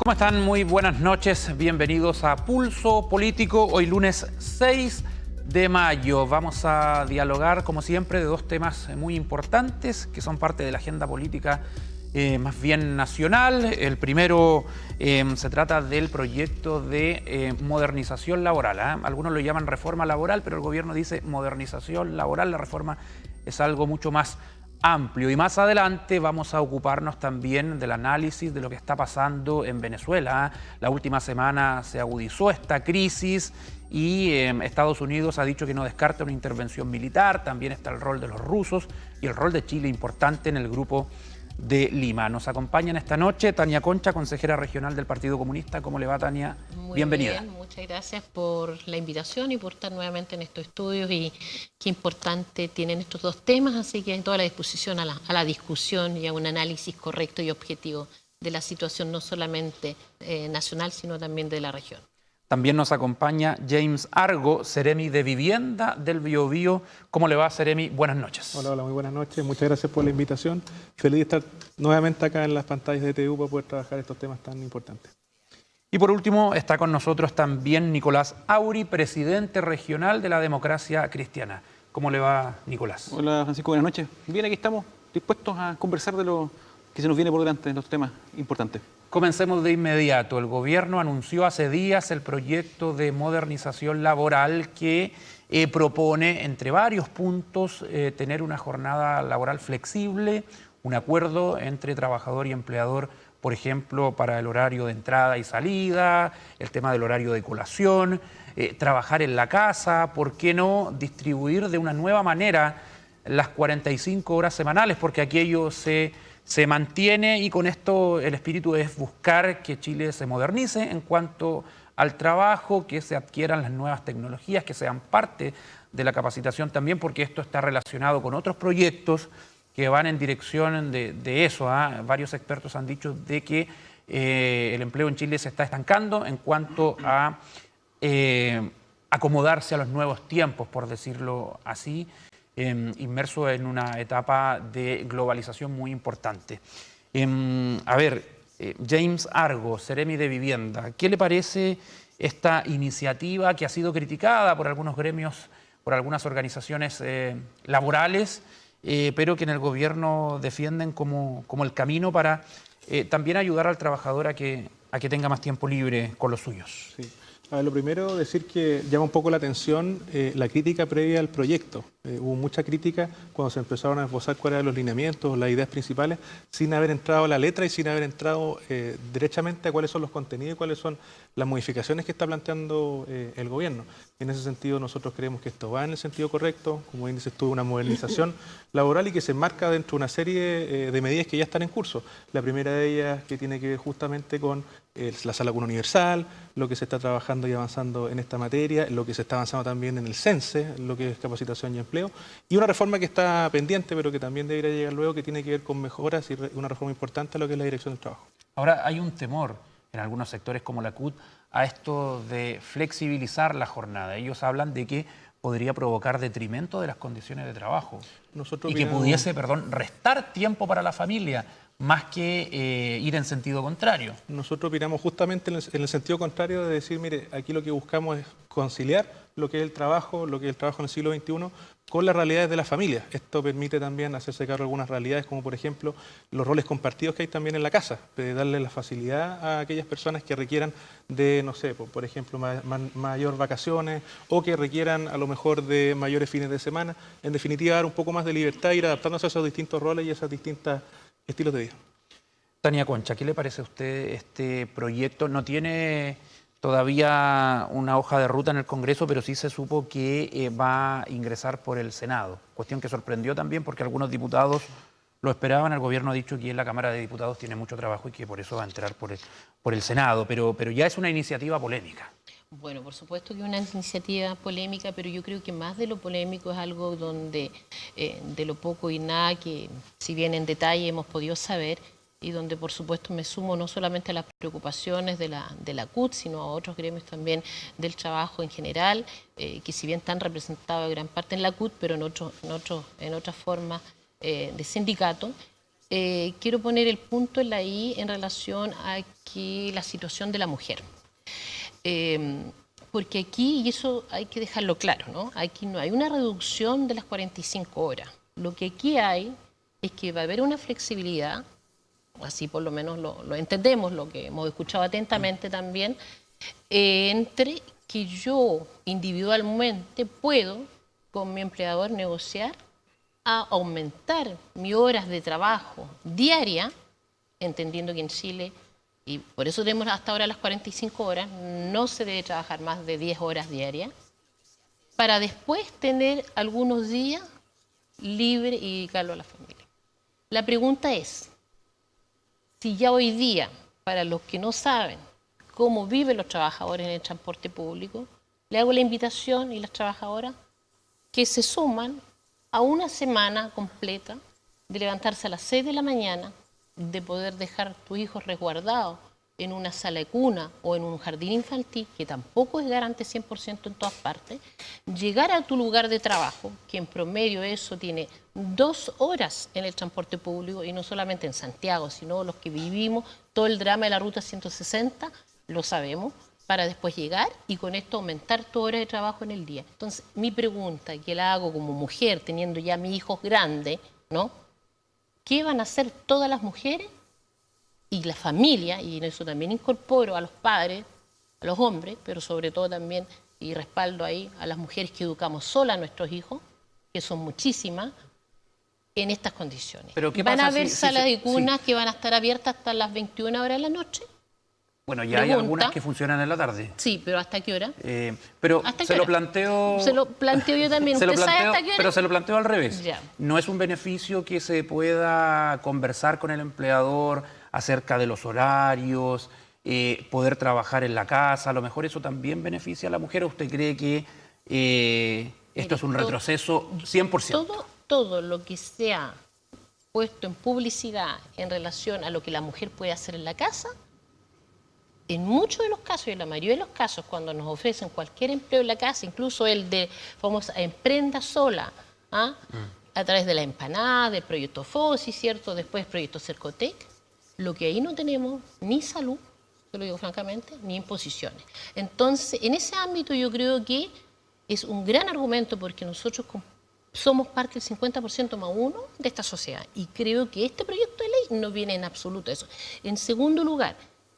¿Cómo están? Muy buenas noches. Bienvenidos a Pulso Político. Hoy lunes 6 de mayo. Vamos a dialogar, como siempre, de dos temas muy importantes que son parte de la agenda política más bien nacional. El primero se trata del proyecto de modernización laboral. Algunos lo llaman reforma laboral, pero el gobierno dice modernización laboral. La reforma es algo mucho más amplio. Y más adelante vamos a ocuparnos también del análisis de lo que está pasando en Venezuela. La última semana se agudizó esta crisis y Estados Unidos ha dicho que no descarta una intervención militar. También está el rol de los rusos y el rol de Chile importante en el Grupo de Lima. Nos acompañan esta noche Tania Concha, consejera regional del Partido Comunista. ¿Cómo le va, Tania? Muy Bienvenida. bien, muchas gracias por la invitación y por estar nuevamente en estos estudios, y qué importante tienen estos dos temas, así que en toda la disposición a la discusión y a un análisis correcto y objetivo de la situación no solamente nacional, sino también de la región. También nos acompaña James Argo, Seremi de Vivienda del Biobío. ¿Cómo le va, Seremi? Buenas noches. Hola, muy buenas noches. Muchas gracias por la invitación. Feliz de estar nuevamente acá en las pantallas de TVU para poder trabajar estos temas tan importantes. Y por último está con nosotros también Nicolás Auri, presidente regional de la Democracia Cristiana. ¿Cómo le va, Nicolás? Hola, Francisco, buenas noches. Bien, aquí estamos dispuestos a conversar de lo que se nos viene por delante, en los temas importantes. Comencemos de inmediato. El gobierno anunció hace días el proyecto de modernización laboral que propone, entre varios puntos, tener una jornada laboral flexible, un acuerdo entre trabajador y empleador, por ejemplo, para el horario de entrada y salida, el tema del horario de colación, trabajar en la casa, ¿por qué no distribuir de una nueva manera las 45 horas semanales? Porque aquello se mantiene, y con esto el espíritu es buscar que Chile se modernice en cuanto al trabajo, que se adquieran las nuevas tecnologías, que sean parte de la capacitación también, porque esto está relacionado con otros proyectos que van en dirección de eso. Varios expertos han dicho de que el empleo en Chile se está estancando en cuanto a acomodarse a los nuevos tiempos, por decirlo así, inmerso en una etapa de globalización muy importante. James Argo, Seremi de Vivienda, ¿qué le parece esta iniciativa que ha sido criticada por algunos gremios, por algunas organizaciones laborales, pero que en el gobierno defienden como el camino para también ayudar al trabajador a que tenga más tiempo libre con los suyos? Sí. Lo primero, decir que llama un poco la atención la crítica previa al proyecto. Hubo mucha crítica cuando se empezaron a esbozar cuáles eran los lineamientos, las ideas principales, sin haber entrado a la letra y sin haber entrado derechamente a cuáles son los contenidos y cuáles son las modificaciones que está planteando el gobierno. En ese sentido, nosotros creemos que esto va en el sentido correcto, como bien dices tú, una modernización laboral y que se enmarca dentro de una serie de medidas que ya están en curso. La primera de ellas que tiene que ver justamente con la sala común universal, lo que se está trabajando y avanzando en esta materia, lo que se está avanzando también en el CENSE, lo que es capacitación y empleo, y una reforma que está pendiente, pero que también debería llegar luego, que tiene que ver con mejoras y una reforma importante a lo que es la dirección del trabajo. Ahora, hay un temor en algunos sectores como la CUT a esto de flexibilizar la jornada. Ellos hablan de que podría provocar detrimento de las condiciones de trabajo y que pudiese, restar tiempo para la familia, más que ir en sentido contrario. Nosotros opinamos justamente en el sentido contrario, de decir, mire, aquí lo que buscamos es conciliar lo que es el trabajo en el siglo XXI con las realidades de la familia. Esto permite también hacerse cargo de algunas realidades, como por ejemplo los roles compartidos que hay también en la casa, de darle la facilidad a aquellas personas que requieran de, no sé, por ejemplo, mayor vacaciones, o que requieran a lo mejor de mayores fines de semana. En definitiva, dar un poco más de libertad, ir adaptándose a esos distintos roles y a esos distintos estilos de vida. Tania Concha, ¿qué le parece a usted este proyecto? No tiene todavía una hoja de ruta en el Congreso, pero sí se supo que va a ingresar por el Senado. Cuestión que sorprendió también porque algunos diputados lo esperaban. El gobierno ha dicho que en la Cámara de Diputados tiene mucho trabajo y que por eso va a entrar por el Senado, pero ya es una iniciativa polémica. Bueno, por supuesto que es una iniciativa polémica, pero yo creo que más de lo polémico es algo donde de lo poco y nada que, si bien en detalle hemos podido saber, y donde por supuesto me sumo no solamente a las preocupaciones de la CUT, sino a otros gremios también del trabajo en general, que si bien están representados en gran parte en la CUT, pero en otras formas de sindicato, quiero poner el punto en la I en relación a que la situación de la mujer. Porque aquí, y eso hay que dejarlo claro, ¿no? Aquí no hay una reducción de las 45 horas. Lo que aquí hay es que va a haber una flexibilidad, así por lo menos lo entendemos, lo que hemos escuchado atentamente también, entre que yo individualmente puedo con mi empleador negociar a aumentar mis horas de trabajo diaria, entendiendo que en Chile, y por eso tenemos hasta ahora las 45 horas, no se debe trabajar más de 10 horas diarias, para después tener algunos días libres y dedicarlo a la familia. La pregunta es, si ya hoy día, para los que no saben cómo viven los trabajadores en el transporte público, le hago la invitación y las trabajadoras que se suman a una semana completa de levantarse a las 6 de la mañana, de poder dejar a tus hijos resguardados en una sala de cuna o en un jardín infantil, que tampoco es garante 100% en todas partes, llegar a tu lugar de trabajo, que en promedio eso tiene 2 horas en el transporte público, y no solamente en Santiago, sino los que vivimos todo el drama de la Ruta 160, lo sabemos, para después llegar y con esto aumentar tu hora de trabajo en el día. Entonces, mi pregunta, que la hago como mujer, teniendo ya mis hijos grandes, ¿no? ¿Qué van a hacer todas las mujeres y la familia? Y en eso también incorporo a los padres, a los hombres, pero sobre todo también, y respaldo ahí, a las mujeres que educamos solas a nuestros hijos, que son muchísimas, en estas condiciones. ¿Pero qué ¿Van pasa a haber salas de cunas sí, que van a estar abiertas hasta las 21 horas de la noche? bueno, ya hay algunas que funcionan en la tarde. Sí, pero ¿hasta qué hora? Pero ¿Hasta se qué lo hora? planteo... Se lo planteo yo también. Se lo ¿Usted sabe planteo, hasta qué hora? pero se lo planteo al revés. Ya. No es un beneficio que se pueda conversar con el empleador acerca de los horarios, poder trabajar en la casa. A lo mejor eso también beneficia a la mujer. ¿O usted cree que esto es un retroceso 100%? Todo lo que sea puesto en publicidad en relación a lo que la mujer puede hacer en la casa, en muchos de los casos, y en la mayoría de los casos, cuando nos ofrecen cualquier empleo en la casa, incluso el de famosa emprenda sola, ¿ah? A través de la empanada, del proyecto FOSI, ¿cierto? Después proyecto Cercotec, lo que ahí no tenemos ni salud, te lo digo francamente, ni imposiciones. Entonces, en ese ámbito yo creo que es un gran argumento, porque nosotros somos parte del 50% más uno de esta sociedad, y creo que este proyecto de ley no viene en absoluto a eso. En segundo lugar,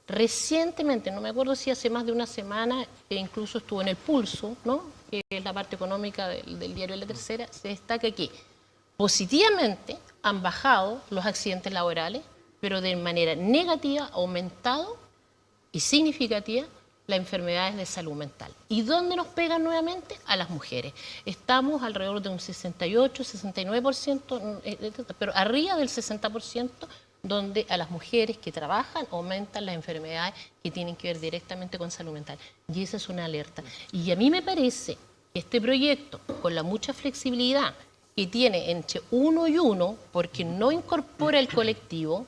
recientemente, no me acuerdo si hace más de una semana, incluso estuvo en El Pulso, ¿no? Que es la parte económica del diario La Tercera, se destaca que positivamente han bajado los accidentes laborales, pero de manera negativa ha aumentado y significativa las enfermedades de salud mental. ¿Y dónde nos pegan nuevamente? A las mujeres. Estamos alrededor de un 68, 69%, pero arriba del 60%, donde a las mujeres que trabajan aumentan las enfermedades que tienen que ver directamente con salud mental. Y esa es una alerta. Y a mí me parece que este proyecto, con la mucha flexibilidad que tiene entre uno y uno, porque no incorpora el colectivo,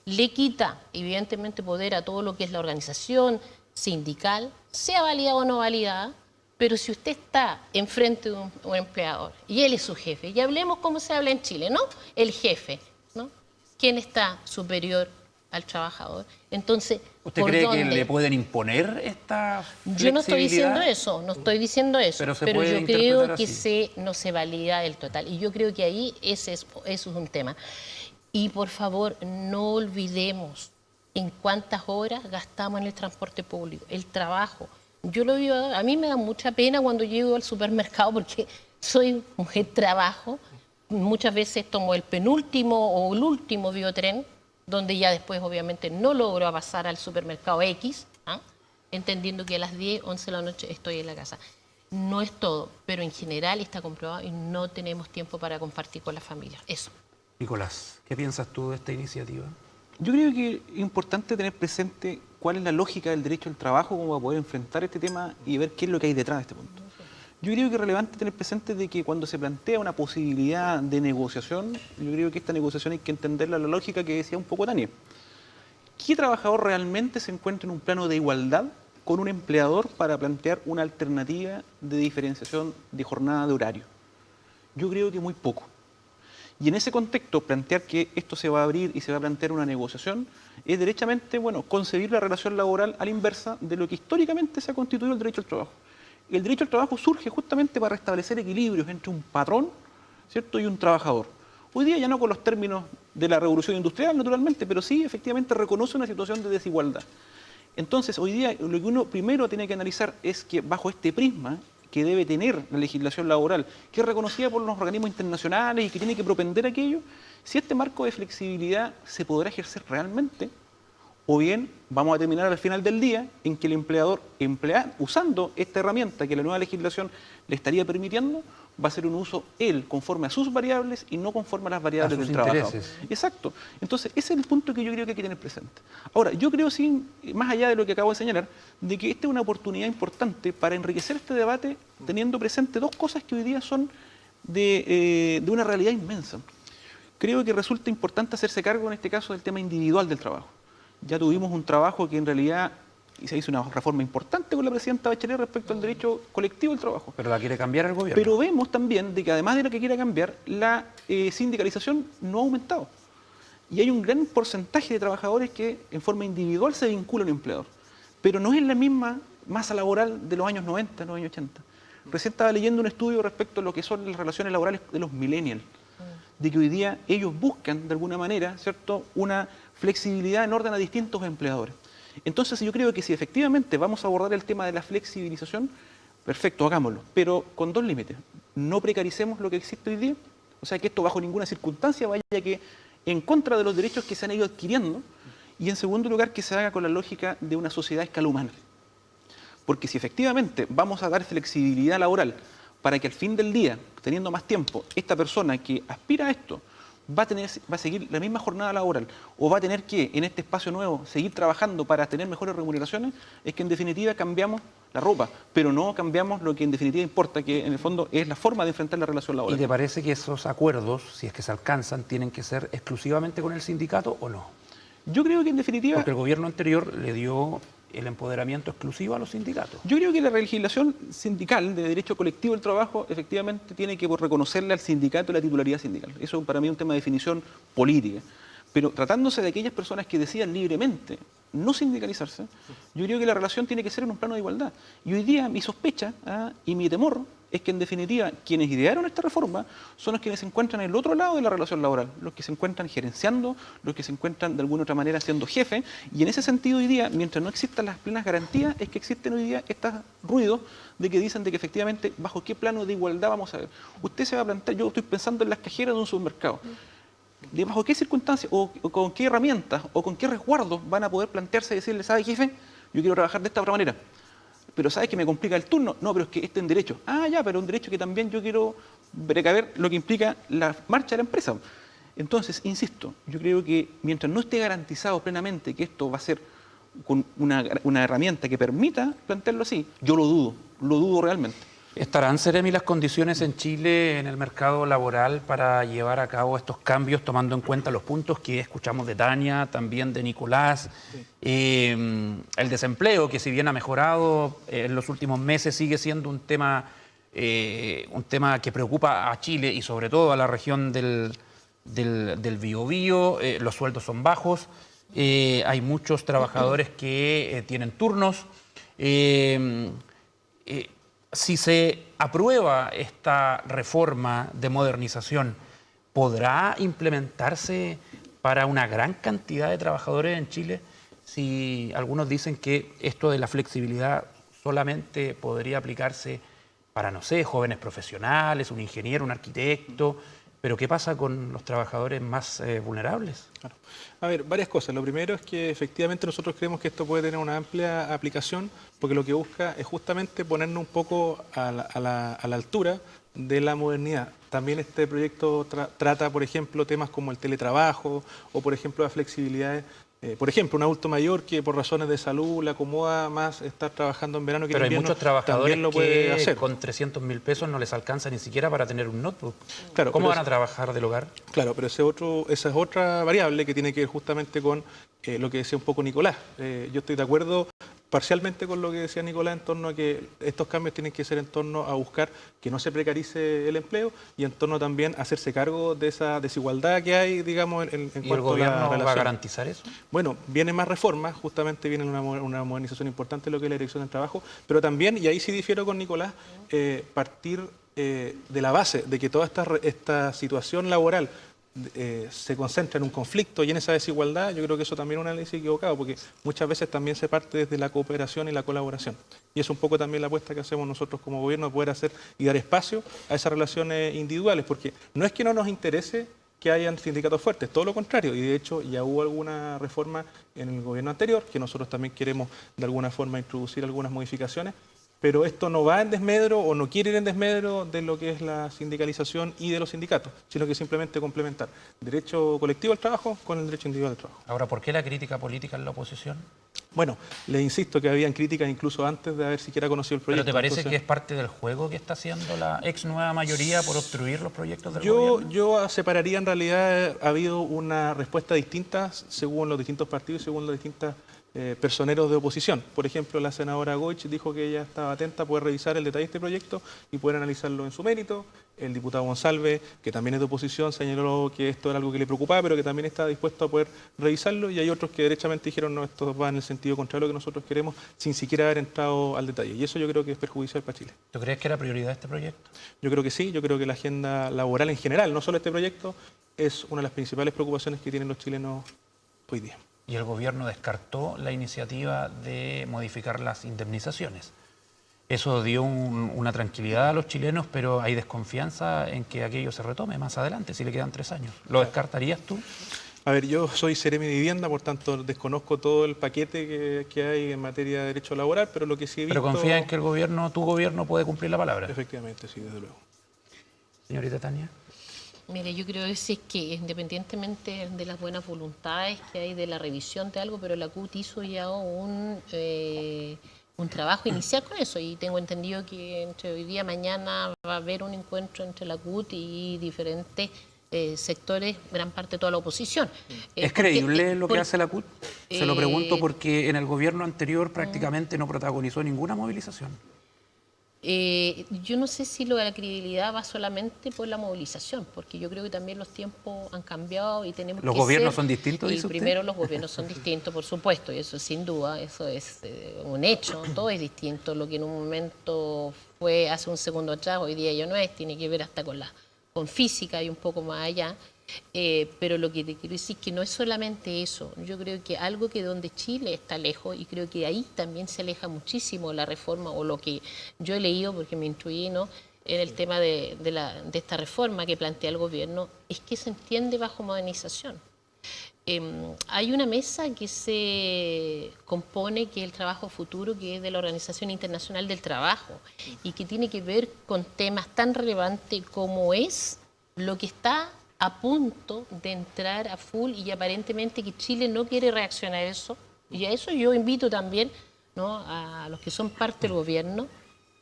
le quita evidentemente poder a todo lo que es la organización sindical, sea validada o no validada, pero si usted está enfrente de un empleador y él es su jefe, y hablemos como se habla en Chile, ¿no? El jefe, ¿no? ¿Quién está superior al trabajador? Entonces, ¿usted cree que le pueden imponer esta flexibilidad? Yo no estoy diciendo eso, no estoy diciendo eso, pero yo creo que no se valida el total. Y yo creo que ahí eso es un tema. Y por favor, no olvidemos en cuántas horas gastamos en el transporte público, el trabajo. Yo lo vivo, a mí me da mucha pena cuando llego al supermercado, porque soy mujer trabajo. Muchas veces tomo el penúltimo o el último biotren, donde ya después obviamente no logro pasar al supermercado X, ¿ah? Entendiendo que a las 10, 11 de la noche estoy en la casa. No es todo, pero en general está comprobado y no tenemos tiempo para compartir con la familia. Eso. Nicolás, ¿qué piensas tú de esta iniciativa? Yo creo que es importante tener presente cuál es la lógica del derecho al trabajo como para poder enfrentar este tema y ver qué es lo que hay detrás de este punto. Yo creo que es relevante tener presente de que cuando se plantea una posibilidad de negociación, yo creo que esta negociación hay que entenderla la lógica que decía un poco Tania. ¿Qué trabajador realmente se encuentra en un plano de igualdad con un empleador para plantear una alternativa de diferenciación de jornada de horario? Yo creo que muy poco. Y en ese contexto, plantear que esto se va a abrir y se va a plantear una negociación es derechamente, bueno, concebir la relación laboral a la inversa de lo que históricamente se ha constituido el derecho al trabajo. El derecho al trabajo surge justamente para restablecer equilibrios entre un patrón, ¿cierto?, y un trabajador. Hoy día ya no con los términos de la revolución industrial, naturalmente, pero sí efectivamente reconoce una situación de desigualdad. Entonces, hoy día lo que uno primero tiene que analizar es que bajo este prisma que debe tener la legislación laboral, que es reconocida por los organismos internacionales y que tiene que propender aquello, si este marco de flexibilidad se podrá ejercer realmente, o bien vamos a terminar al final del día en que el empleador, usando esta herramienta que la nueva legislación le estaría permitiendo, va a ser un uso él conforme a sus variables y no conforme a las variables del trabajador. Exacto. Entonces, ese es el punto que yo creo que hay que tener presente. Ahora, yo creo, más allá de lo que acabo de señalar, de que esta es una oportunidad importante para enriquecer este debate teniendo presente dos cosas que hoy día son de una realidad inmensa. Creo que resulta importante hacerse cargo en este caso del tema individual del trabajo. Ya tuvimos un trabajo que en realidad y se hizo una reforma importante con la presidenta Bachelet respecto al derecho colectivo del trabajo. Pero la quiere cambiar el gobierno. Pero vemos también de que además de lo que quiera cambiar, la sindicalización no ha aumentado. Y hay un gran porcentaje de trabajadores que en forma individual se vinculan a un empleador. Pero no es la misma masa laboral de los años 90, los años 80. Recién estaba leyendo un estudio respecto a lo que son las relaciones laborales de los millennials. De que hoy día ellos buscan de alguna manera, ¿cierto?, una flexibilidad en orden a distintos empleadores. Entonces yo creo que si efectivamente vamos a abordar el tema de la flexibilización, perfecto, hagámoslo, pero con dos límites. No precaricemos lo que existe hoy día, o sea que esto bajo ninguna circunstancia vaya que en contra de los derechos que se han ido adquiriendo, y en segundo lugar que se haga con la lógica de una sociedad a escala humana. Porque si efectivamente vamos a dar flexibilidad laboral para que al fin del día, teniendo más tiempo, esta persona que aspira a esto, va a seguir la misma jornada laboral o va a tener que, en este espacio nuevo, seguir trabajando para tener mejores remuneraciones, es que en definitiva cambiamos la ropa, pero no cambiamos lo que en definitiva importa, que en el fondo es la forma de enfrentar la relación laboral. ¿Y te parece que esos acuerdos, si es que se alcanzan, tienen que ser exclusivamente con el sindicato o no? Yo creo que en definitiva... Porque el gobierno anterior le dio el empoderamiento exclusivo a los sindicatos. Yo creo que la legislación sindical de derecho colectivo del trabajo efectivamente tiene que reconocerle al sindicato la titularidad sindical. Eso para mí es un tema de definición política. Pero tratándose de aquellas personas que decidan libremente no sindicalizarse, yo creo que la relación tiene que ser en un plano de igualdad. Y hoy día mi sospecha y mi temor es que en definitiva quienes idearon esta reforma son los quienes se encuentran en el otro lado de la relación laboral, los que se encuentran gerenciando, los que se encuentran de alguna otra manera siendo jefe, y en ese sentido hoy día, mientras no existan las plenas garantías, es que existen hoy día estos ruidos de que dicen de que efectivamente bajo qué plano de igualdad vamos a ver. Usted se va a plantear, yo estoy pensando en las cajeras de un supermercado. ¿Bajo qué circunstancias o con qué herramientas o con qué resguardos van a poder plantearse y decirle, ¿sabe, jefe? Yo quiero trabajar de esta otra manera. Pero ¿sabes que me complica el turno? No, pero es que este es un derecho. Ah, ya, pero un derecho que también yo quiero precaver lo que implica la marcha de la empresa. Entonces, insisto, yo creo que mientras no esté garantizado plenamente que esto va a ser con una herramienta que permita plantearlo así, yo lo dudo realmente. ¿Estarán, Seremi, las condiciones en Chile en el mercado laboral para llevar a cabo estos cambios, tomando en cuenta los puntos que escuchamos de Tania, también de Nicolás? Sí. El desempleo, que si bien ha mejorado en los últimos meses, sigue siendo un tema que preocupa a Chile y sobre todo a la región del Biobío. Los sueldos son bajos, hay muchos trabajadores que tienen turnos. Si se aprueba esta reforma de modernización, ¿podrá implementarse para una gran cantidad de trabajadores en Chile? Si algunos dicen que esto de la flexibilidad solamente podría aplicarse para, no sé, jóvenes profesionales, un ingeniero, un arquitecto, pero ¿qué pasa con los trabajadores más vulnerables? Claro. A ver, varias cosas. Lo primero es que efectivamente nosotros creemos que esto puede tener una amplia aplicación porque lo que busca es justamente ponernos un poco a la altura de la modernidad. También este proyecto trata, por ejemplo, temas como el teletrabajo o, por ejemplo, la flexibilidad. Por ejemplo, un adulto mayor que por razones de salud le acomoda más estar trabajando en verano que en invierno. Pero hay muchos trabajadores lo puede hacer. Con 300.000 pesos no les alcanza ni siquiera para tener un notebook. Claro, ¿Cómo van a trabajar del hogar? Claro, pero esa es otra variable que tiene que ver justamente con lo que decía un poco Nicolás. Yo estoy de acuerdo parcialmente con lo que decía Nicolás en torno a que estos cambios tienen que ser en torno a buscar que no se precarice el empleo y en torno también a hacerse cargo de esa desigualdad que hay, digamos, en ¿Y el cuanto a la gobierno va a relación. garantizar eso? Bueno, vienen más reformas, justamente viene una modernización importante de lo que es la Dirección del Trabajo, pero también, y ahí sí difiero con Nicolás, partir de la base de que toda esta situación laboral se concentra en un conflicto y en esa desigualdad, yo creo que eso también es un análisis equivocado, porque muchas veces también se parte desde la cooperación y la colaboración. Y es un poco también la apuesta que hacemos nosotros como gobierno, poder hacer y dar espacio a esas relaciones individuales, porque no es que no nos interese que hayan sindicatos fuertes, todo lo contrario, y de hecho ya hubo alguna reforma en el gobierno anterior, que nosotros también queremos de alguna forma introducir algunas modificaciones, pero esto no va en desmedro o no quiere ir en desmedro de lo que es la sindicalización y de los sindicatos, sino que simplemente complementar derecho colectivo al trabajo con el derecho individual al trabajo. Ahora, ¿por qué la crítica política en la oposición? Bueno, les insisto que habían críticas incluso antes de haber siquiera conocido el proyecto. ¿Pero te parece entonces, que es parte del juego que está haciendo la ex nueva mayoría por obstruir los proyectos del gobierno? Yo separaría, en realidad ha habido una respuesta distinta según los distintos partidos y según los distintos personeros de oposición. Por ejemplo, la senadora Goich dijo que ella estaba atenta a poder revisar el detalle de este proyecto y poder analizarlo en su mérito. El diputado González, que también es de oposición, señaló que esto era algo que le preocupaba, pero que también estaba dispuesto a poder revisarlo. Y hay otros que derechamente dijeron, no, esto va en el sentido contrario a lo que nosotros queremos, sin siquiera haber entrado al detalle. Y eso yo creo que es perjudicial para Chile. ¿Tú crees que era prioridad este proyecto? Yo creo que sí, yo creo que la agenda laboral en general, no solo este proyecto, es una de las principales preocupaciones que tienen los chilenos hoy día. Y el gobierno descartó la iniciativa de modificar las indemnizaciones. Eso dio una tranquilidad a los chilenos, pero hay desconfianza en que aquello se retome más adelante, si le quedan 3 años. ¿Lo descartarías tú? A ver, yo soy Seremi de Vivienda, por tanto desconozco todo el paquete que hay en materia de derecho laboral, pero lo que sí he visto... ¿Pero confía en que el gobierno, tu gobierno, puede cumplir la palabra? Efectivamente, sí, desde luego. Señorita Tania. Mire, yo creo que sí, es que independientemente de las buenas voluntades que hay de la revisión de algo, pero la CUT hizo ya un trabajo inicial con eso y tengo entendido que entre hoy día y mañana va a haber un encuentro entre la CUT y diferentes sectores, gran parte de toda la oposición. ¿Es creíble lo que hace la CUT? Se lo pregunto porque en el gobierno anterior prácticamente no protagonizó ninguna movilización. Yo no sé si lo de la credibilidad va solamente por la movilización, porque yo creo que también los tiempos han cambiado y tenemos que ¿Los gobiernos son distintos, y dice usted? primero los gobiernos son distintos, por supuesto, y eso sin duda, eso es un hecho, todo es distinto. Lo que en un momento fue hace un segundo atrás, hoy día ya no es, tiene que ver hasta con física y un poco más allá. Pero lo que te quiero decir es que no es solamente eso. Yo creo que algo que donde Chile está lejos, y creo que ahí también se aleja muchísimo la reforma, o lo que yo he leído, porque me instruí, ¿no?, en el tema de esta reforma que plantea el gobierno, es que se entiende bajo modernización. Hay una mesa que se compone, que es el trabajo futuro, que es de la Organización Internacional del Trabajo, y que tiene que ver con temas tan relevantes como es lo que está a punto de entrar a full y aparentemente que Chile no quiere reaccionar a eso. Y a eso yo invito también, ¿no?, a los que son parte del gobierno,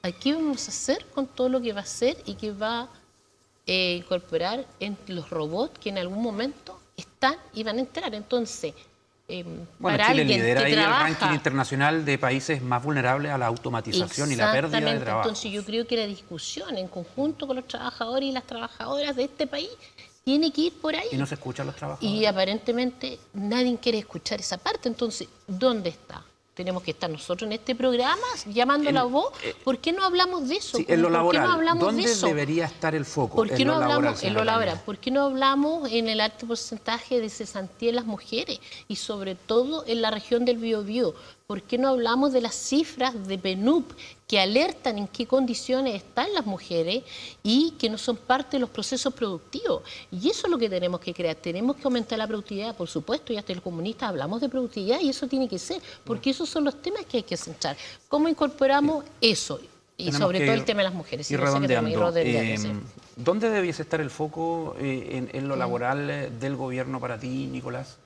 a qué vamos a hacer con todo lo que va a hacer y que va a incorporar en los robots que en algún momento están y van a entrar. Entonces, bueno, para Chile alguien lidera que ahí trabaja, el ranking internacional de países más vulnerables a la automatización y la pérdida de trabajo. Entonces yo creo que la discusión en conjunto con los trabajadores y las trabajadoras de este país tiene que ir por ahí. Y no se escuchan los trabajadores. Y aparentemente nadie quiere escuchar esa parte. Entonces, ¿dónde está? Tenemos que estar nosotros en este programa llamando la voz. ¿Por qué no hablamos de eso? Sí, en lo laboral. ¿Por qué no hablamos ¿Dónde de eso? debería estar el foco? ¿Por qué en no lo hablamos laboral, en lo señora laboral? Tania. ¿Por qué no hablamos en el alto porcentaje de cesantía en las mujeres y sobre todo en la región del Biobío? ¿Por qué no hablamos de las cifras de PNUD que alertan en qué condiciones están las mujeres y que no son parte de los procesos productivos? Y eso es lo que tenemos que crear. Tenemos que aumentar la productividad, por supuesto, y hasta los comunistas hablamos de productividad y eso tiene que ser, porque esos son los temas que hay que centrar. ¿Cómo incorporamos eso? Y Tenemos sobre que todo el tema de las mujeres. ir Sí, yo sé que tenemos que ir redondeando. redondeando, sí. ¿Dónde debiese estar el foco en lo laboral del gobierno para ti, Nicolás?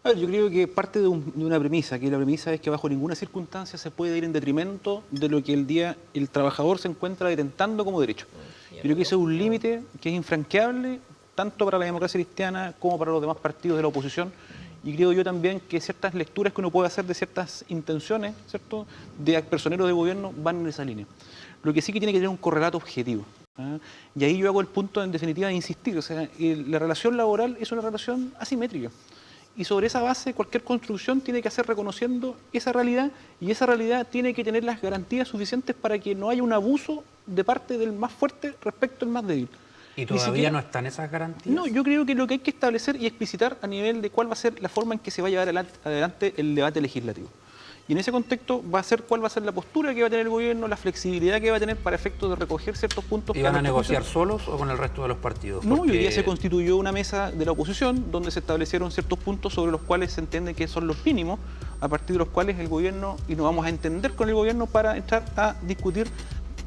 A ver, yo creo que parte de una premisa, que la premisa es que bajo ninguna circunstancia se puede ir en detrimento de lo que el trabajador se encuentra detentando como derecho. Yo creo que ese es un límite que es infranqueable tanto para la democracia cristiana como para los demás partidos de la oposición y creo yo también que ciertas lecturas que uno puede hacer de ciertas intenciones, ¿cierto?, de personeros de gobierno van en esa línea. Lo que sí que tiene que tener un correlato objetivo. Y ahí yo hago el punto, en definitiva, de insistir. O sea, la relación laboral es una relación asimétrica. Y sobre esa base, cualquier construcción tiene que hacer reconociendo esa realidad, y esa realidad tiene que tener las garantías suficientes para que no haya un abuso de parte del más fuerte respecto al más débil. ¿Y todavía no están esas garantías? No, yo creo que lo que hay que establecer y explicitar a nivel de cuál va a ser la forma en que se va a llevar adelante el debate legislativo. Y en ese contexto va a ser cuál va a ser la postura que va a tener el gobierno, la flexibilidad que va a tener para efectos de recoger ciertos puntos. ¿Y van a negociar solos o con el resto de los partidos? No, hoy día se constituyó una mesa de la oposición donde se establecieron ciertos puntos sobre los cuales se entiende que son los mínimos, a partir de los cuales el gobierno, y nos vamos a entender con el gobierno para entrar a discutir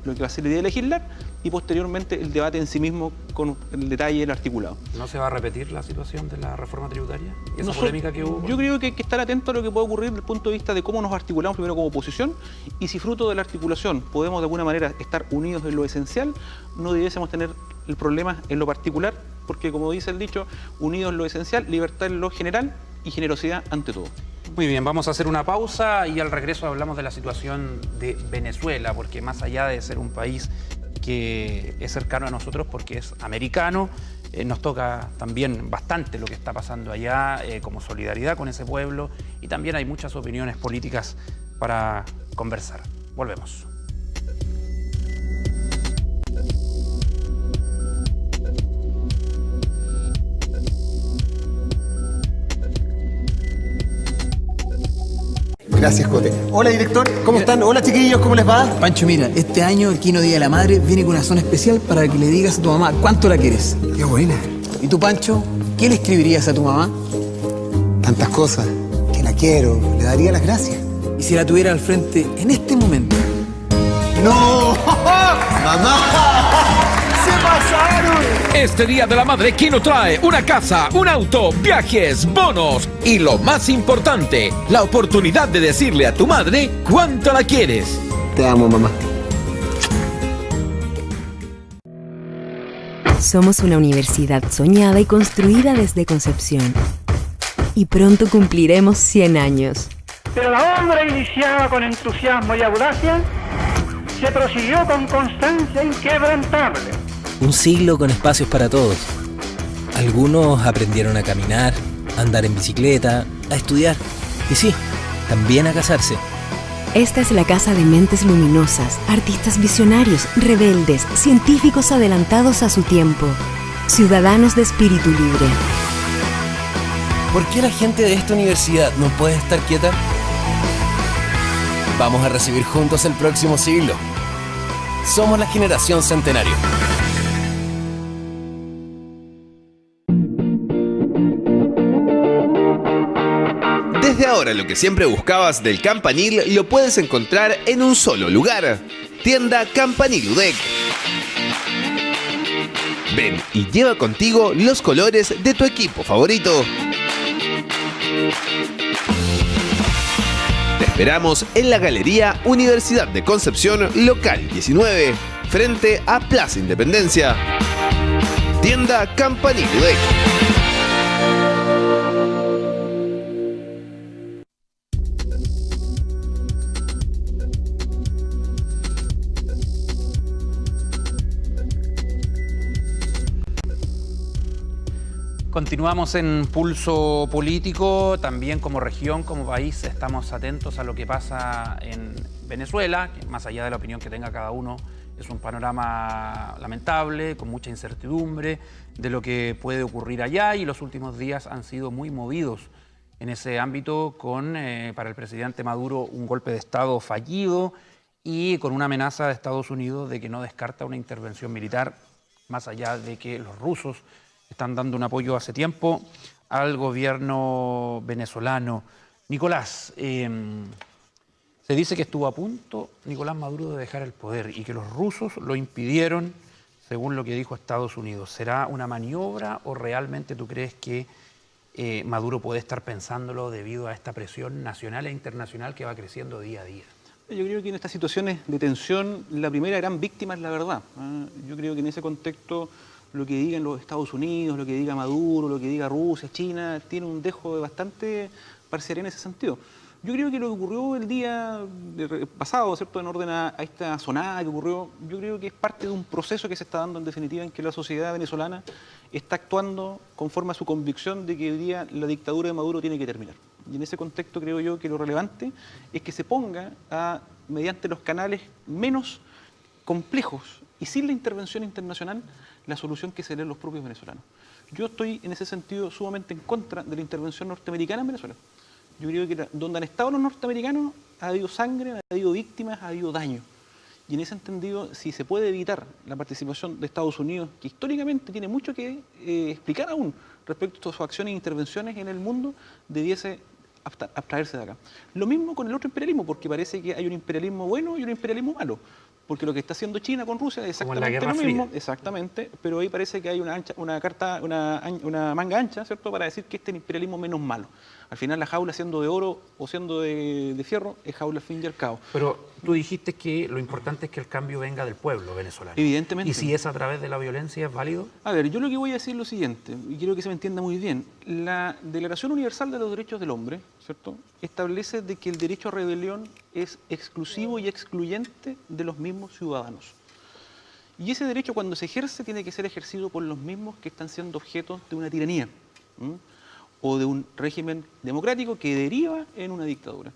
lo que va a ser la idea de legislar y posteriormente el debate en sí mismo con el detalle del articulado. ¿No se va a repetir la situación de la reforma tributaria y esa polémica que hubo? Yo creo que hay que estar atento a lo que puede ocurrir desde el punto de vista de cómo nos articulamos primero como oposición, y si fruto de la articulación podemos de alguna manera estar unidos en lo esencial, no debiésemos tener el problema en lo particular, porque como dice el dicho, unidos en lo esencial, libertad en lo general y generosidad ante todo. Muy bien, vamos a hacer una pausa y al regreso hablamos de la situación de Venezuela, porque más allá de ser un país que es cercano a nosotros porque es americano, nos toca también bastante lo que está pasando allá, como solidaridad con ese pueblo, y también hay muchas opiniones políticas para conversar. Volvemos. Gracias, Cote. Hola, director. ¿Cómo están? Hola, chiquillos. ¿Cómo les va? Pancho, mira, este año el Quino Día de la Madre viene con una zona especial para que le digas a tu mamá cuánto la quieres. Qué buena. ¿Y tú, Pancho, qué le escribirías a tu mamá? Tantas cosas. Que la quiero. Le daría las gracias. ¿Y si la tuviera al frente en este momento? ¡No! ¡Mamá! ¡Se pasaron! Este Día de la Madre, Quino trae una casa, un auto, viajes, bonos y lo más importante, la oportunidad de decirle a tu madre cuánto la quieres. Te amo, mamá. Somos una universidad soñada y construida desde concepción. Y pronto cumpliremos 100 años. Pero la obra iniciada con entusiasmo y audacia se prosiguió con constancia inquebrantable. Un siglo con espacios para todos. Algunos aprendieron a caminar, a andar en bicicleta, a estudiar y sí, también a casarse. Esta es la casa de mentes luminosas, artistas visionarios, rebeldes, científicos adelantados a su tiempo, ciudadanos de espíritu libre. ¿Por qué la gente de esta universidad no puede estar quieta? Vamos a recibir juntos el próximo siglo. Somos la generación centenario. Desde ahora lo que siempre buscabas del Campanil lo puedes encontrar en un solo lugar. Tienda Campanil UDEC. Ven y lleva contigo los colores de tu equipo favorito. Te esperamos en la Galería Universidad de Concepción, local 19, frente a Plaza Independencia. Tienda Campanil UDEC. Continuamos en Pulso Político, también como región, como país, estamos atentos a lo que pasa en Venezuela, que más allá de la opinión que tenga cada uno, es un panorama lamentable, con mucha incertidumbre de lo que puede ocurrir allá, y los últimos días han sido muy movidos en ese ámbito con, para el presidente Maduro, un golpe de Estado fallido y con una amenaza de Estados Unidos de que no descarta una intervención militar, más allá de que los rusos están dando un apoyo hace tiempo al gobierno venezolano. Nicolás, se dice que estuvo a punto Nicolás Maduro de dejar el poder y que los rusos lo impidieron, según lo que dijo Estados Unidos. ¿Será una maniobra o realmente tú crees que Maduro puede estar pensándolo debido a esta presión nacional e internacional que va creciendo día a día? Yo creo que en estas situaciones de tensión la primera gran víctima es la verdad. Yo creo que en ese contexto lo que digan los Estados Unidos, lo que diga Maduro, lo que diga Rusia, China, tiene un dejo de bastante parcialidad en ese sentido. Yo creo que lo que ocurrió el día pasado, ¿cierto?, en orden a esta sonada que ocurrió, yo creo que es parte de un proceso que se está dando en definitiva en que la sociedad venezolana está actuando conforme a su convicción de que hoy día la dictadura de Maduro tiene que terminar. Y en ese contexto creo yo que lo relevante es que se ponga mediante los canales menos complejos y sin la intervención internacional la solución que se den los propios venezolanos. Yo estoy en ese sentido sumamente en contra de la intervención norteamericana en Venezuela. Yo creo que donde han estado los norteamericanos ha habido sangre, ha habido víctimas, ha habido daño. Y en ese entendido, si se puede evitar la participación de Estados Unidos, que históricamente tiene mucho que explicar aún respecto a sus acciones e intervenciones en el mundo, debiese abstraerse de acá. Lo mismo con el otro imperialismo, porque parece que hay un imperialismo bueno y un imperialismo malo. Porque lo que está haciendo China con Rusia es exactamente lo mismo, exactamente, pero ahí parece que hay una manga ancha, ¿cierto?, para decir que este es el imperialismo menos malo. Al final la jaula, siendo de oro o siendo de fierro, es jaula al fin y al cabo. Pero tú dijiste que lo importante es que el cambio venga del pueblo venezolano. Evidentemente. ¿Y si es a través de la violencia, es válido? A ver, yo lo que voy a decir es lo siguiente, y quiero que se me entienda muy bien. La Declaración Universal de los Derechos del Hombre, ¿cierto?, establece de que el derecho a rebelión es exclusivo y excluyente de los mismos ciudadanos. Y ese derecho, cuando se ejerce, tiene que ser ejercido por los mismos que están siendo objeto de una tiranía o de un régimen democrático que deriva en una dictadura.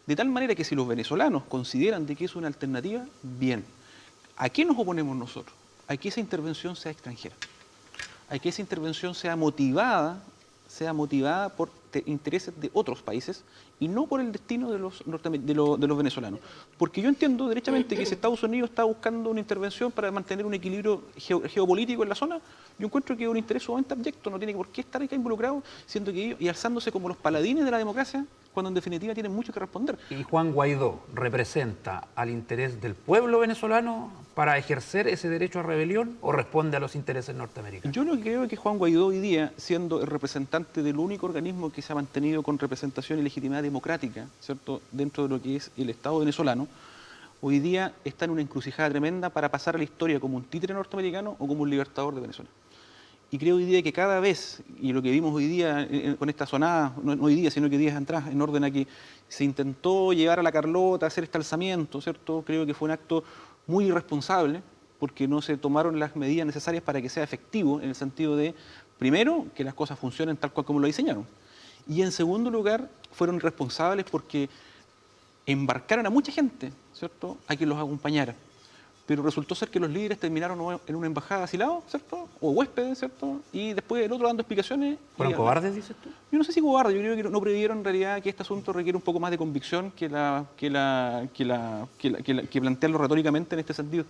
De tal manera que si los venezolanos consideran de que es una alternativa, bien. ¿A qué nos oponemos nosotros? A que esa intervención sea extranjera. A que esa intervención sea motivada por intereses de otros países y no por el destino de los venezolanos. Porque yo entiendo derechamente que si Estados Unidos está buscando una intervención para mantener un equilibrio geopolítico en la zona, yo encuentro que es un interés sumamente abyecto, no tiene por qué estar acá involucrado, siendo que ellos, y alzándose como los paladines de la democracia, cuando en definitiva tienen mucho que responder. ¿Y Juan Guaidó representa al interés del pueblo venezolano para ejercer ese derecho a rebelión o responde a los intereses norteamericanos? Yo lo que creo es que Juan Guaidó hoy día, siendo el representante del único organismo que se ha mantenido con representación y legitimidad democrática, ¿cierto?, dentro de lo que es el Estado venezolano, hoy día está en una encrucijada tremenda para pasar a la historia como un títere norteamericano o como un libertador de Venezuela. Y creo hoy día que cada vez, y lo que vimos hoy día con esta sonada, no hoy día, sino que días atrás, en orden a que se intentó llevar a la Carlota a hacer este alzamiento, ¿cierto?, creo que fue un acto muy irresponsable, porque no se tomaron las medidas necesarias para que sea efectivo, en el sentido de, primero, que las cosas funcionen tal cual como lo diseñaron. Y en segundo lugar, fueron irresponsables porque embarcaron a mucha gente, ¿cierto?, a que los acompañara. Pero resultó ser que los líderes terminaron en una embajada asilados, ¿cierto?, o huéspedes, ¿cierto?, y después el otro dando explicaciones. ¿Fueron cobardes, dices tú? Yo no sé si cobardes, yo creo que no previeron en realidad que este asunto requiere un poco más de convicción que plantearlo retóricamente en este sentido,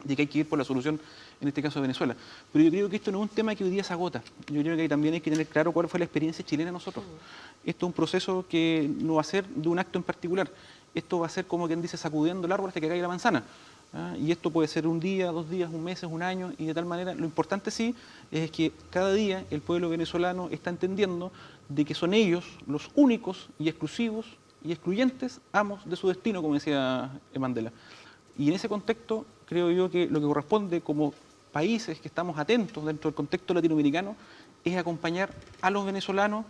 de que hay que ir por la solución, en este caso de Venezuela. Pero yo creo que esto no es un tema que hoy día se agota. Yo creo que también hay que tener claro cuál fue la experiencia chilena de nosotros. Esto es un proceso que no va a ser de un acto en particular. Esto va a ser como quien dice sacudiendo el árbol hasta que caiga la manzana. Y esto puede ser un día, 2 días, un mes, un año, y de tal manera, lo importante sí es que cada día el pueblo venezolano está entendiendo de que son ellos los únicos y exclusivos y excluyentes amos de su destino, como decía Mandela. Y en ese contexto creo yo que lo que corresponde como países que estamos atentos dentro del contexto latinoamericano es acompañar a los venezolanos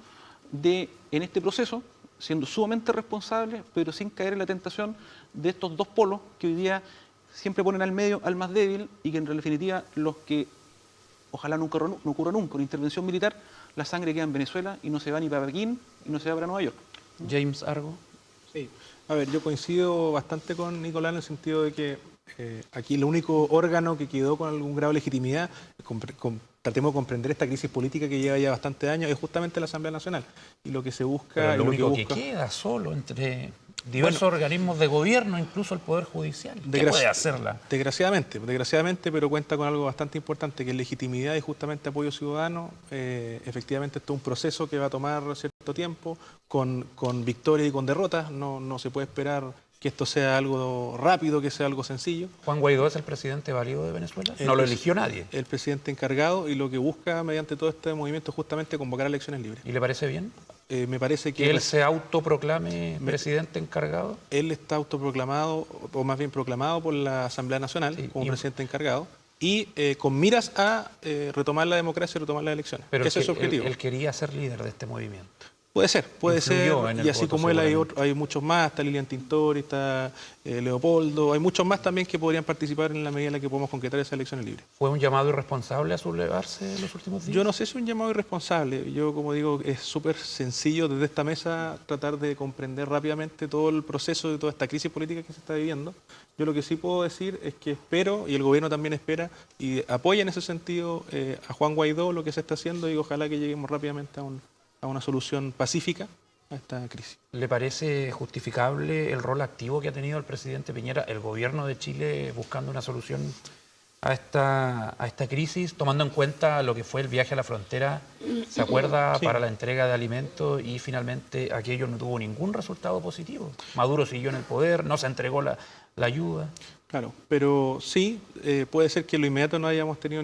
en este proceso, siendo sumamente responsables, pero sin caer en la tentación de estos dos polos que hoy día siempre ponen al medio al más débil y que en definitiva los que ojalá no ocurra nunca una intervención militar, la sangre queda en Venezuela y no se va ni para Pekín y no se va para Nueva York. James Argo. Sí, a ver, yo coincido bastante con Nicolás en el sentido de que aquí el único órgano que quedó con algún grado de legitimidad, tratemos de comprender esta crisis política que lleva ya bastante años, es justamente la Asamblea Nacional. Y lo que se busca... Pero lo único que queda solo entre diversos organismos de gobierno, incluso el Poder Judicial. ¿Qué puede hacerla? Desgraciadamente, pero cuenta con algo bastante importante, que es legitimidad y justamente apoyo ciudadano. Efectivamente, esto es un proceso que va a tomar cierto tiempo, con victoria y con derrotas. No se puede esperar que esto sea algo rápido, que sea algo sencillo. ¿Juan Guaidó es el presidente válido de Venezuela? No lo eligió nadie. El presidente encargado, y lo que busca mediante todo este movimiento es justamente convocar elecciones libres. ¿Y le parece bien? Me parece que... ¿Él se autoproclame presidente encargado? Él está autoproclamado, o más bien proclamado por la Asamblea Nacional como presidente encargado. y con miras a retomar la democracia y retomar las elecciones. Pero ese es su objetivo. Él quería ser líder de este movimiento. Puede ser, y así como él hay muchos más, está Lilian Tintori, está Leopoldo, hay muchos más también que podrían participar en la medida en la que podemos concretar esas elecciones libres. ¿Fue un llamado irresponsable a sublevarse en los últimos días? Yo no sé si es un llamado irresponsable, yo como digo, es súper sencillo desde esta mesa tratar de comprender rápidamente todo el proceso de toda esta crisis política que se está viviendo. Yo lo que sí puedo decir es que espero, y el gobierno también espera, y apoya en ese sentido a Juan Guaidó lo que se está haciendo y ojalá que lleguemos rápidamente a una solución pacífica a esta crisis. ¿Le parece justificable el rol activo que ha tenido el presidente Piñera, el gobierno de Chile, buscando una solución a esta crisis, tomando en cuenta lo que fue el viaje a la frontera, ¿se acuerda?, sí, para la entrega de alimentos, y finalmente aquello no tuvo ningún resultado positivo? Maduro siguió en el poder, no se entregó la ayuda. Claro, pero sí, puede ser que en lo inmediato no hayamos tenido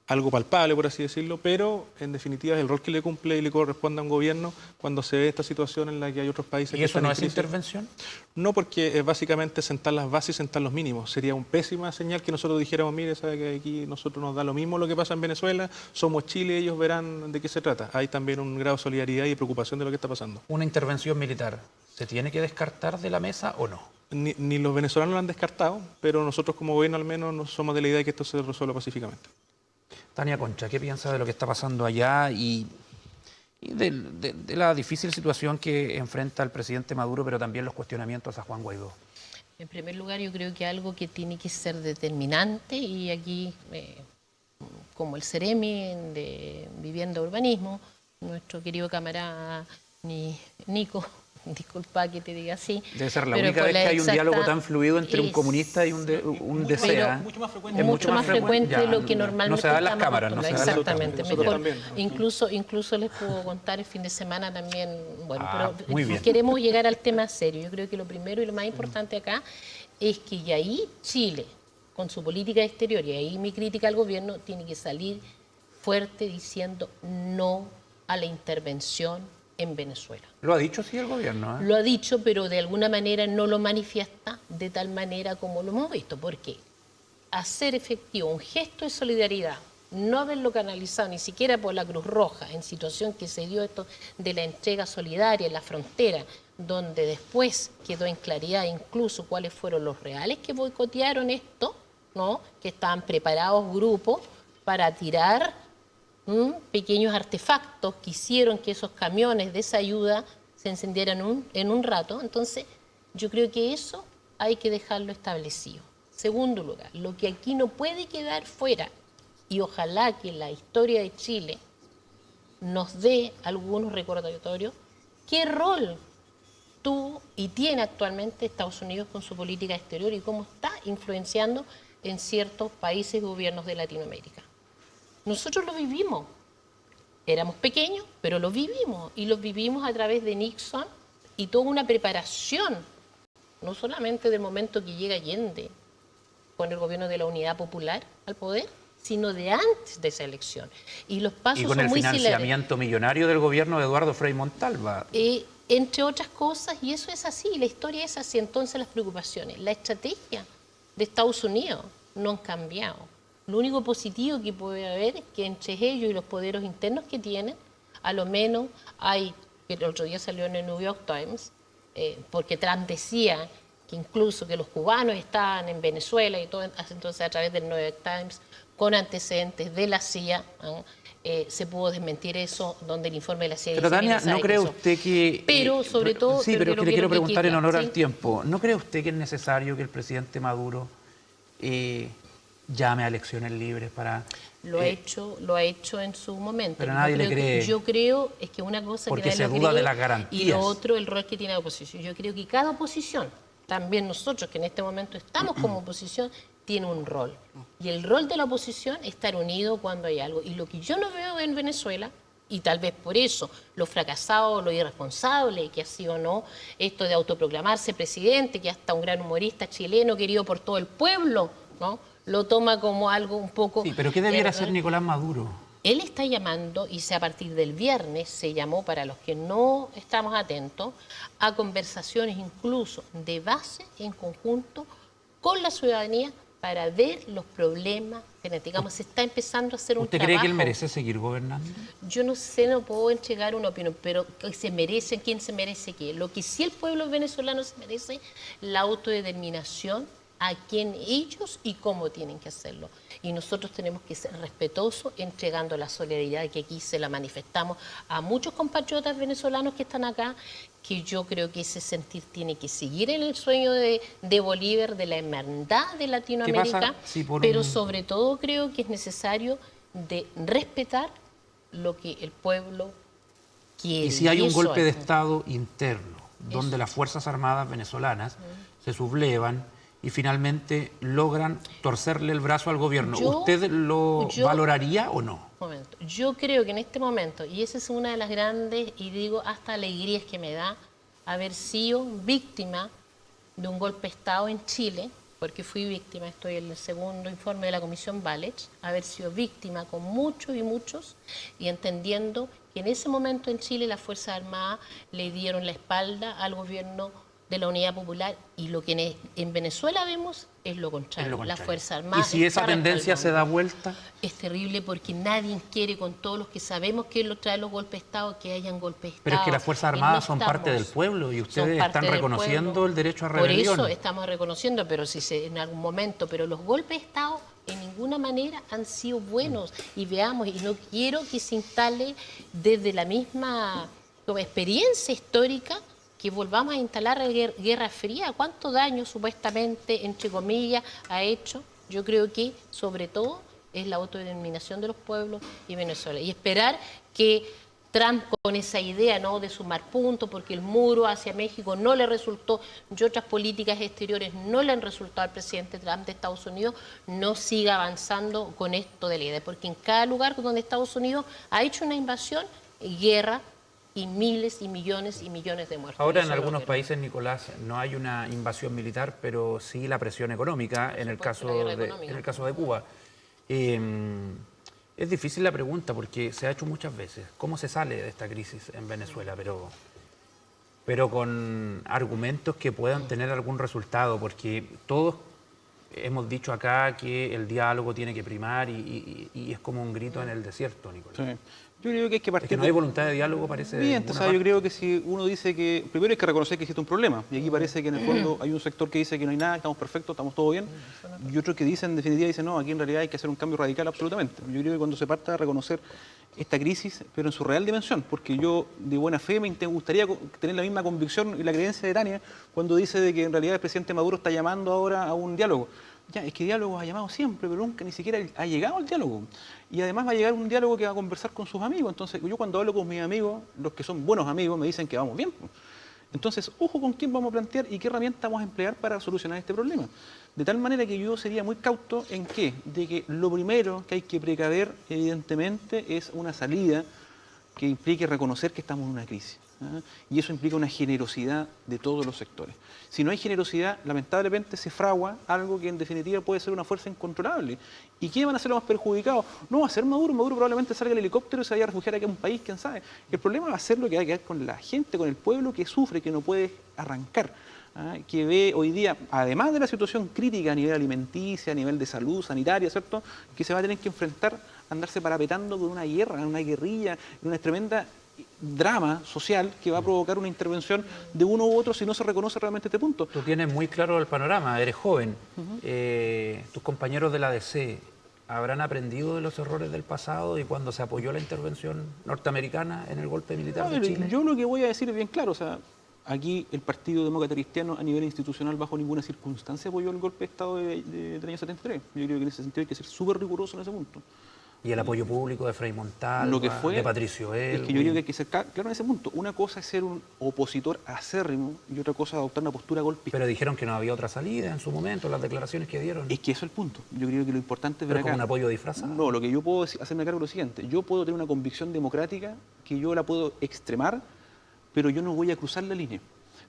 algo palpable, por así decirlo, pero en definitiva es el rol que le cumple y le corresponde a un gobierno cuando se ve esta situación en la que hay otros países. ¿Y eso no es intervención? No, porque es básicamente sentar las bases y sentar los mínimos. Sería una pésima señal que nosotros dijéramos, mire, sabe que aquí nosotros nos da lo mismo lo que pasa en Venezuela, somos Chile, ellos verán de qué se trata. Hay también un grado de solidaridad y preocupación de lo que está pasando. ¿Una intervención militar se tiene que descartar de la mesa o no? Ni los venezolanos lo han descartado, pero nosotros como gobierno al menos no somos de la idea de que esto se resuelva pacíficamente. Tania Concha, ¿qué piensa de lo que está pasando allá y de la difícil situación que enfrenta el presidente Maduro, pero también los cuestionamientos a Juan Guaidó? En primer lugar, yo creo que algo que tiene que ser determinante, y aquí, como el Ceremi de Vivienda y Urbanismo, nuestro querido camarada Nico, disculpa que te diga así. Debe ser la única vez que hay un diálogo tan fluido entre un comunista y un DCA. Es mucho más frecuente de lo que normalmente no se da en las cámaras. No se exactamente. Mejor, incluso les puedo contar el fin de semana también. Bueno, pero queremos llegar al tema serio. Yo creo que lo primero y lo más importante acá es que y ahí Chile, con su política exterior, y ahí mi crítica al gobierno, tiene que salir fuerte diciendo no a la intervención en Venezuela. ¿Lo ha dicho sí el gobierno? Lo ha dicho, pero de alguna manera no lo manifiesta de tal manera como lo hemos visto. Porque hacer efectivo un gesto de solidaridad, no haberlo canalizado ni siquiera por la Cruz Roja, en situación que se dio esto de la entrega solidaria en la frontera, donde después quedó en claridad incluso cuáles fueron los reales que boicotearon esto, ¿no?, que estaban preparados grupos para tirar pequeños artefactos que hicieron que esos camiones de esa ayuda se encendieran en un rato. Entonces, yo creo que eso hay que dejarlo establecido. Segundo lugar, lo que aquí no puede quedar fuera, y ojalá que la historia de Chile nos dé algunos recordatorios, qué rol tuvo y tiene actualmente Estados Unidos con su política exterior y cómo está influenciando en ciertos países y gobiernos de Latinoamérica. Nosotros lo vivimos, éramos pequeños, pero lo vivimos, y lo vivimos a través de Nixon y toda una preparación, no solamente del momento que llega Allende con el gobierno de la Unidad Popular al poder, sino de antes de esa elección. Y los pasos son muy similares. Y con el financiamiento millonario del gobierno de Eduardo Frei Montalva. Entre otras cosas, y eso es así, la historia es así. Entonces las preocupaciones, la estrategia de Estados Unidos no han cambiado. Lo único positivo que puede haber es que entre ellos y los poderes internos que tienen, a lo menos hay, que el otro día salió en el New York Times, porque Trump decía que incluso que los cubanos estaban en Venezuela y todo, entonces a través del New York Times, con antecedentes de la CIA, se pudo desmentir eso, donde el informe de la CIA... Pero Tania, ¿no cree usted que... Pero sobre todo... Sí, pero que le quiero preguntar en honor al tiempo. ¿No cree usted que es necesario que el presidente Maduro llame a elecciones libres para... Lo ha hecho en su momento. Pero nadie le cree. Yo creo es que una cosa porque se duda de las garantías. Y lo otro, el rol que tiene la oposición. Yo creo que cada oposición, también nosotros que en este momento estamos como oposición, tiene un rol. Y el rol de la oposición es estar unido cuando hay algo. Y lo que yo no veo en Venezuela, y tal vez por eso lo fracasado, lo irresponsable que ha sido, ¿no?, esto de autoproclamarse presidente, que hasta un gran humorista chileno querido por todo el pueblo, ¿no?, lo toma como algo un poco... Sí, pero ¿qué debiera hacer Nicolás Maduro? Él está llamando, y a partir del viernes se llamó, para los que no estamos atentos, a conversaciones incluso de base en conjunto con la ciudadanía para ver los problemas que digamos, se está empezando a hacer un trabajo. ¿Usted cree que él merece seguir gobernando? Yo no sé, no puedo entregar una opinión, pero se merece, ¿quién se merece qué? Lo que sí el pueblo venezolano se merece, la autodeterminación, a quién ellos y cómo tienen que hacerlo. Y nosotros tenemos que ser respetuosos entregando la solidaridad que aquí se la manifestamos a muchos compatriotas venezolanos que están acá, que yo creo que ese sentir tiene que seguir en el sueño de Bolívar, de la hermandad de Latinoamérica, pero sobre todo creo que es necesario de respetar lo que el pueblo quiere. Y si hay un golpe de Estado interno, donde las Fuerzas Armadas venezolanas se sublevan y finalmente logran torcerle el brazo al gobierno, ¿usted lo valoraría o no? Yo creo que en este momento, y esa es una de las grandes, y digo, hasta alegrías que me da, haber sido víctima de un golpe de Estado en Chile, porque fui víctima, estoy en el segundo informe de la Comisión Valech, haber sido víctima con muchos y muchos, y entendiendo que en ese momento en Chile las Fuerzas Armadas le dieron la espalda al gobierno de la Unidad Popular, y lo que en Venezuela vemos es lo contrario. La Fuerza Armada. ¿Y si esa tendencia se da vuelta? Es terrible porque nadie quiere, con todos los que sabemos que lo trae los golpes de Estado, que hayan golpes de Estado. Pero es que las Fuerzas Armadas son parte del pueblo y ustedes están reconociendo el derecho a rebelión. Por eso estamos reconociendo, pero si en algún momento, pero los golpes de Estado en ninguna manera han sido buenos. Y veamos, y no quiero que se instale desde la misma experiencia histórica que volvamos a instalar la Guerra Fría. ¿Cuánto daño supuestamente, entre comillas, ha hecho? Yo creo que, sobre todo, es la autodeterminación de los pueblos y Venezuela. Y esperar que Trump, con esa idea, ¿no?, de sumar puntos, porque el muro hacia México no le resultó, y otras políticas exteriores no le han resultado al presidente Trump de Estados Unidos, no siga avanzando con esto de la idea. Porque en cada lugar donde Estados Unidos ha hecho una invasión, guerra, y miles y millones de muertos. Ahora en algunos países, Nicolás, no hay una invasión militar, pero sí la presión económica, en el caso de Cuba. Es difícil la pregunta porque se ha hecho muchas veces. ¿Cómo se sale de esta crisis en Venezuela? Pero con argumentos que puedan tener algún resultado, porque todos hemos dicho acá que el diálogo tiene que primar y es como un grito en el desierto, Nicolás. Sí. Yo creo que hay que partir... Es que no hay voluntad de diálogo, parece... Bien, o sea, yo creo que si uno dice que... Primero hay que reconocer que existe un problema. Y aquí parece que en el fondo hay un sector que dice que no hay nada, estamos perfectos, estamos todo bien. Y otros que dicen, en definitiva, dicen, no, aquí en realidad hay que hacer un cambio radical absolutamente. Yo creo que cuando se parta de reconocer esta crisis, pero en su real dimensión, porque yo de buena fe me gustaría tener la misma convicción y la creencia de Tania cuando dice de que en realidad el presidente Maduro está llamando ahora a un diálogo. Ya, es que diálogo ha llamado siempre, pero nunca ni siquiera ha llegado al diálogo. Y además va a llegar un diálogo que va a conversar con sus amigos. Entonces, yo cuando hablo con mis amigos, los que son buenos amigos, me dicen que vamos bien. Entonces, ojo con quién vamos a plantear y qué herramienta vamos a emplear para solucionar este problema. De tal manera que yo sería muy cauto en qué, de que lo primero que hay que precaver, evidentemente, es una salida que implique reconocer que estamos en una crisis. Y eso implica una generosidad de todos los sectores. Si no hay generosidad, lamentablemente se fragua algo que en definitiva puede ser una fuerza incontrolable. ¿Y quiénes van a ser los más perjudicados? No va a ser Maduro. Maduro probablemente salga el helicóptero y se vaya a refugiar aquí a un país, quién sabe. El problema va a ser lo que hay que ver con la gente, con el pueblo que sufre, que no puede arrancar. Que ve hoy día, además de la situación crítica a nivel alimenticia, a nivel de salud, sanitaria, ¿cierto?, que se va a tener que enfrentar a andarse parapetando con una guerra, una guerrilla, una tremenda drama social que va a provocar una intervención de uno u otro si no se reconoce realmente este punto. Tú tienes muy claro el panorama, eres joven. Tus compañeros de la ADC habrán aprendido de los errores del pasado y cuando se apoyó la intervención norteamericana en el golpe militar de Chile. Yo lo que voy a decir es bien claro, o sea, aquí el Partido Demócrata Cristiano a nivel institucional bajo ninguna circunstancia apoyó el golpe de Estado del año 73. Yo creo que en ese sentido hay que ser súper riguroso en ese punto. Y el apoyo público de Frei Montalva, de Patricio Elwin. Es que yo creo que hay que ser claro en ese punto. Una cosa es ser un opositor acérrimo y otra cosa es adoptar una postura golpista. Pero dijeron que no había otra salida en su momento, las declaraciones que dieron. Es que eso es el punto. Yo creo que lo importante es ver acá... ¿Pero con un apoyo disfrazado? No, lo que yo puedo hacerme cargo es lo siguiente. Yo puedo tener una convicción democrática que yo la puedo extremar, pero yo no voy a cruzar la línea.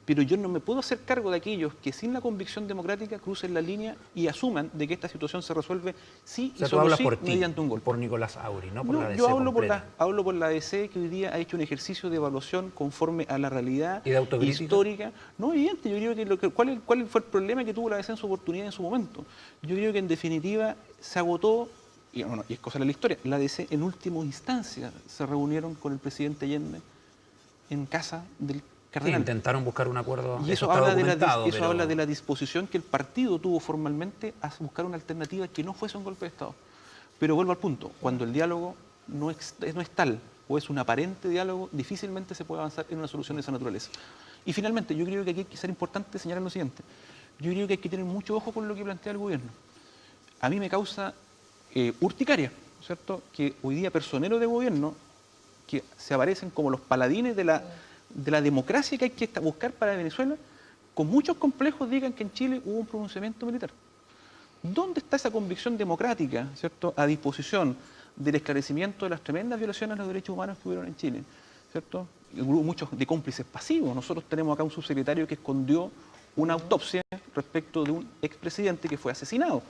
Pero yo no me puedo hacer cargo de aquellos que sin la convicción democrática crucen la línea y asuman de que esta situación se resuelve sí y solo sí mediante un golpe. Por Nicolás Auri, no por la ADC. Yo hablo por la ADC, que hoy día ha hecho un ejercicio de evaluación conforme a la realidad histórica. No, evidente, yo creo que ¿cuál fue el problema que tuvo la ADC en su oportunidad en su momento? Yo creo que en definitiva se agotó, y es cosa de la historia, la ADC en última instancia se reunieron con el presidente Allende en casa del Cardenal. Sí, intentaron buscar un acuerdo. Y eso habla de la disposición que el partido tuvo formalmente a buscar una alternativa que no fuese un golpe de Estado. Pero vuelvo al punto, cuando el diálogo no es tal o es un aparente diálogo, difícilmente se puede avanzar en una solución de esa naturaleza. Y finalmente, yo creo que aquí hay que ser importante señalar lo siguiente. Yo creo que hay que tener mucho ojo con lo que plantea el gobierno. A mí me causa urticaria, ¿cierto?, que hoy día personeros de gobierno que se aparecen como los paladines de la democracia que hay que buscar para Venezuela, con muchos complejos digan que en Chile hubo un pronunciamiento militar. ¿Dónde está esa convicción democrática, ¿cierto?, a disposición del esclarecimiento de las tremendas violaciones a los derechos humanos que hubieron en Chile, ¿cierto? Hubo muchos de cómplices pasivos. Nosotros tenemos acá un subsecretario que escondió una autopsia respecto de un expresidente que fue asesinado.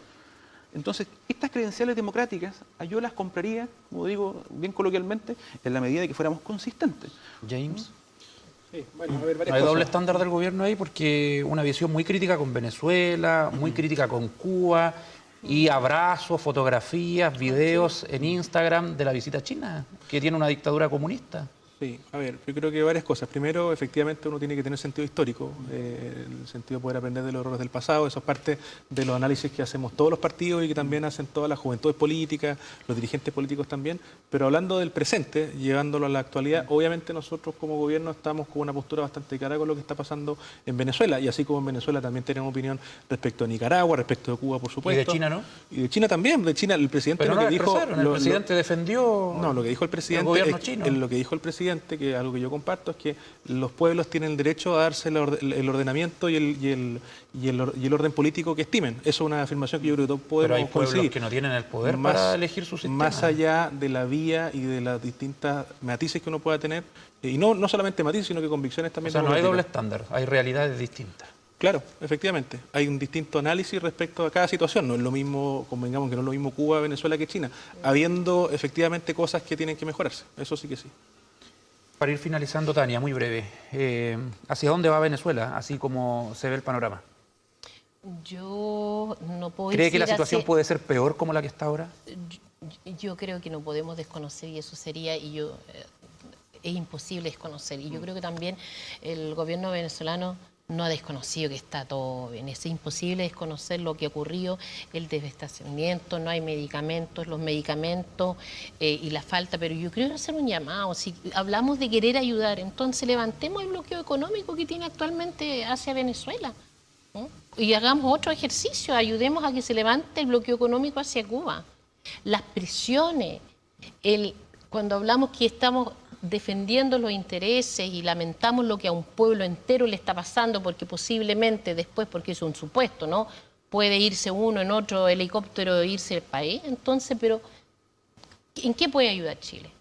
Entonces, estas credenciales democráticas yo las compraría, como digo bien coloquialmente, en la medida de que fuéramos consistentes. James. Sí, bueno, a ver, varias Hay cosas. doble estándar del gobierno ahí porque una visión muy crítica con Venezuela, muy crítica con Cuba y abrazos, fotografías, videos en Instagram de la visita a China, que tiene una dictadura comunista. Sí, a ver, yo creo que varias cosas. Primero, efectivamente, uno tiene que tener sentido histórico, el sentido de poder aprender de los errores del pasado. Eso es parte de los análisis que hacemos todos los partidos y que también hacen todas las juventudes políticas, los dirigentes políticos también. Pero hablando del presente, llevándolo a la actualidad, obviamente nosotros como gobierno estamos con una postura bastante clara con lo que está pasando en Venezuela. Y así como en Venezuela también tenemos opinión respecto a Nicaragua, respecto de Cuba, por supuesto. ¿Y de China no? Y de China también. De China, el presidente pero lo no que dijo... el presidente defendió... No, lo que dijo el presidente... El gobierno chino. Lo que dijo el presidente, que algo que yo comparto, es que los pueblos tienen el derecho a darse el ordenamiento y el orden político que estimen. Eso es una afirmación que yo creo que todos podemos coincidir. Pero hay pueblos que no tienen el poder para elegir su sistema. Más allá de la vía y de las distintas matices que uno pueda tener, y no solamente matices, sino que convicciones también. O sea, no hay doble estándar, hay realidades distintas. Claro, efectivamente. Hay un distinto análisis respecto a cada situación. No es lo mismo, convengamos que no es lo mismo Cuba, Venezuela que China, habiendo efectivamente cosas que tienen que mejorarse. Eso sí que sí. Para ir finalizando, Tania, muy breve, ¿hacia dónde va Venezuela, así como se ve el panorama? Yo no puedo ¿Cree que la situación puede ser peor como la que está ahora? Yo creo que no podemos desconocer y eso sería, es imposible desconocer. Y yo creo que también el gobierno venezolano no ha desconocido que está todo bien. Es imposible desconocer lo que ocurrió, el desabastecimiento, no hay medicamentos, los medicamentos y la falta. Pero yo creo hacer un llamado. Si hablamos de querer ayudar, entonces levantemos el bloqueo económico que tiene actualmente hacia Venezuela, ¿no? Y hagamos otro ejercicio, ayudemos a que se levante el bloqueo económico hacia Cuba. Las presiones, cuando hablamos que estamos defendiendo los intereses y lamentamos lo que a un pueblo entero le está pasando, porque posiblemente después, porque es un supuesto, ¿no?, puede irse uno en otro helicóptero e irse del país. Entonces, pero ¿en qué puede ayudar Chile?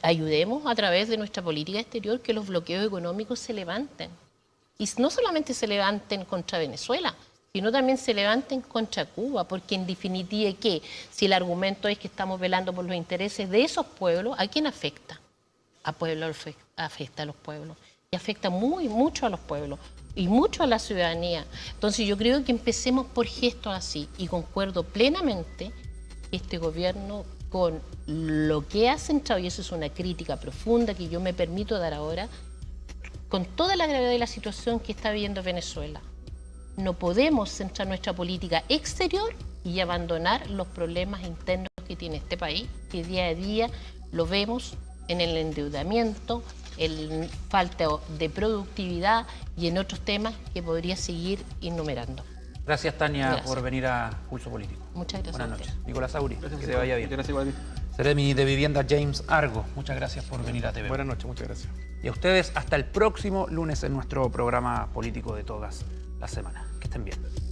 Ayudemos a través de nuestra política exterior que los bloqueos económicos se levanten. Y no solamente se levanten contra Venezuela, sino también se levanten contra Cuba, porque en definitiva, ¿qué? Si el argumento es que estamos velando por los intereses de esos pueblos, ¿a quién afecta? A pueblos, afecta a los pueblos y afecta mucho a los pueblos y mucho a la ciudadanía. Entonces yo creo que empecemos por gestos así y concuerdo plenamente que este gobierno con lo que ha centrado, y eso es una crítica profunda que yo me permito dar ahora, con toda la gravedad de la situación que está viviendo Venezuela, no podemos centrar nuestra política exterior y abandonar los problemas internos que tiene este país, que día a día lo vemos en el endeudamiento, en falta de productividad y en otros temas que podría seguir enumerando. Gracias, Tania, por venir a Pulso Político. Muchas gracias. Buenas noches. Nicolás Auri, que te vaya bien. Gracias, igual. Seremi de Vivienda James Argo, muchas gracias por venir a TV. Buenas noches, muchas gracias. Y a ustedes hasta el próximo lunes en nuestro programa político de todas las semanas. Que estén bien.